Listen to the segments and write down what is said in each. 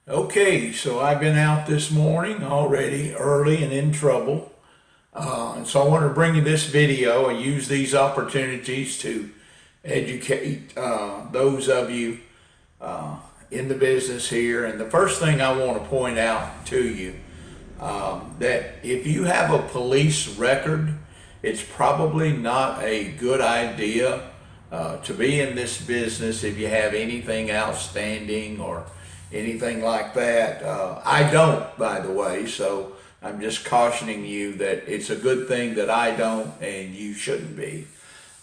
Okay, so I've been out this morning already early and in trouble. And so I want to bring you this video. I use these opportunities to educate those of you in the business here. And the first thing I want to point out to you that if you have a police record, it's probably not a good idea to be in this business if you have anything outstanding or anything like that. I don't, by the way, so I'm just cautioning you that it's a good thing that I don't and you shouldn't be.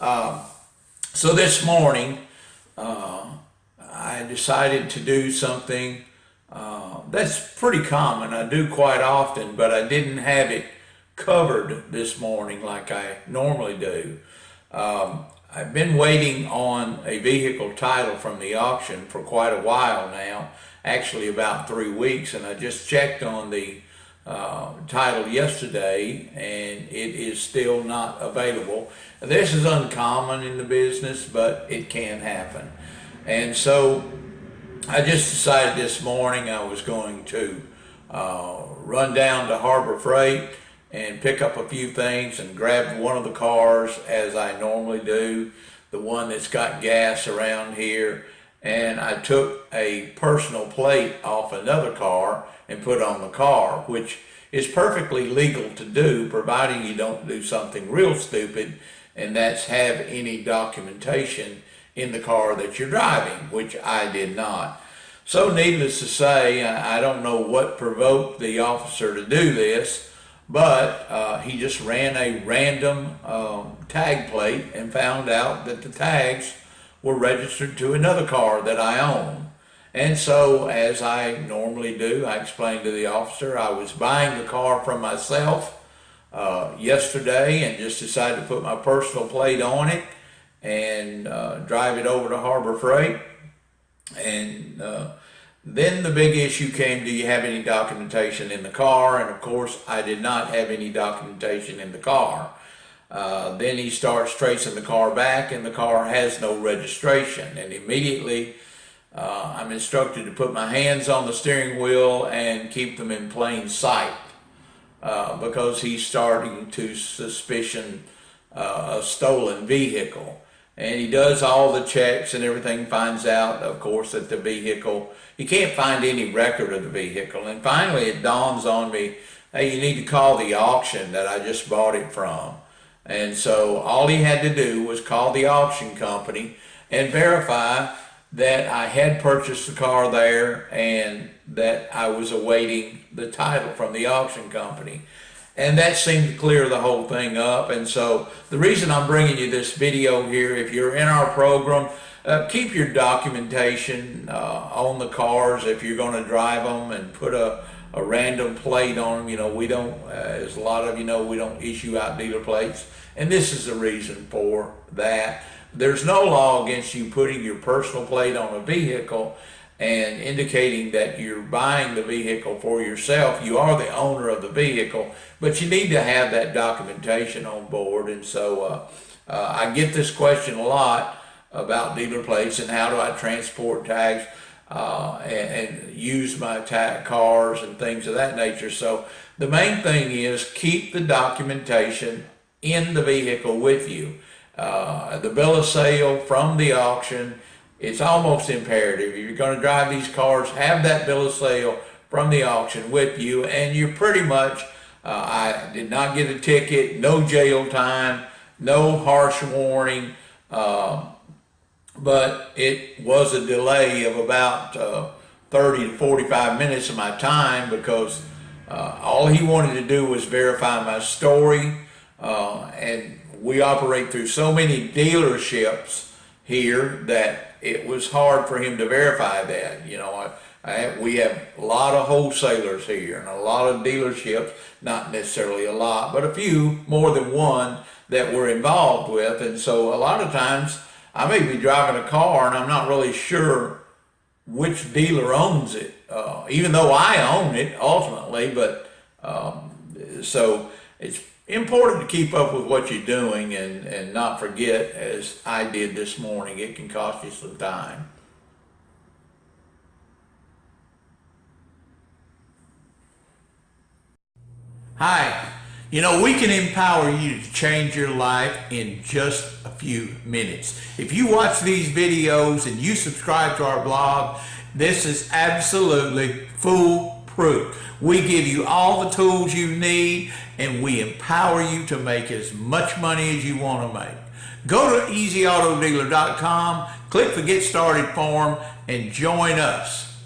So this morning, I decided to do something that's pretty common. I do quite often, but I didn't have it covered this morning like I normally do. I've been waiting on a vehicle title from the auction for quite a while now, actually about 3 weeks, and I just checked on the title yesterday and it is still not available. This is uncommon in the business, but it can happen. And so I just decided this morning I was going to run down to Harbor Freight and pick up a few things and grab one of the cars as I normally do, the one that's got gas around here. And I took a personal plate off another car and put on the car, which is perfectly legal to do, providing you don't do something real stupid, and that's have any documentation in the car that you're driving, which I did not. So needless to say, I don't know what provoked the officer to do this, but he just ran a random tag plate and found out that the tags were registered to another car that I own. And so, as I normally do, I explained to the officer I was buying the car from myself yesterday and just decided to put my personal plate on it and drive it over to Harbor Freight. And then the big issue came, do you have any documentation in the car? And of course, I did not have any documentation in the car. Then he starts tracing the car back and the car has no registration. And immediately I'm instructed to put my hands on the steering wheel and keep them in plain sight because he's starting to suspicion a stolen vehicle. And he does all the checks and everything, finds out, of course, that the vehicle, he can't find any record of the vehicle. And finally it dawns on me, hey, you need to call the auction that I just bought it from. And so all he had to do was call the auction company and verify that I had purchased the car there and that I was awaiting the title from the auction company. And that seemed to clear the whole thing up. And so the reason I'm bringing you this video here, if you're in our program, keep your documentation on the cars if you're going to drive them, and put a random plate on them. You know, we don't, as a lot of you know, we don't issue out dealer plates. And this is the reason for that. There's no law against you putting your personal plate on a vehicle and indicating that you're buying the vehicle for yourself. You are the owner of the vehicle, but you need to have that documentation on board. And so I get this question a lot about dealer plates and how do I transport tags and use my tag cars and things of that nature. So the main thing is keep the documentation in the vehicle with you. The bill of sale from the auction, it's almost imperative. If you're going to drive these cars, have that bill of sale from the auction with you, and you're pretty much, I did not get a ticket, no jail time, no harsh warning, but it was a delay of about 30 to 45 minutes of my time because all he wanted to do was verify my story, and we operate through so many dealerships here that it was hard for him to verify that. You know, we have a lot of wholesalers here and a lot of dealerships, not necessarily a lot, but a few, more than one, that we're involved with. And so a lot of times I may be driving a car and I'm not really sure which dealer owns it, even though I own it ultimately. But so it's important to keep up with what you're doing and not forget, as I did this morning. It can cost you some time. Hi. You know, we can empower you to change your life in just a few minutes. If you watch these videos and you subscribe to our blog, this is absolutely foolproof. We give you all the tools you need and we empower you to make as much money as you want to make. Go to easyautodealer.com, click the Get Started form, and join us.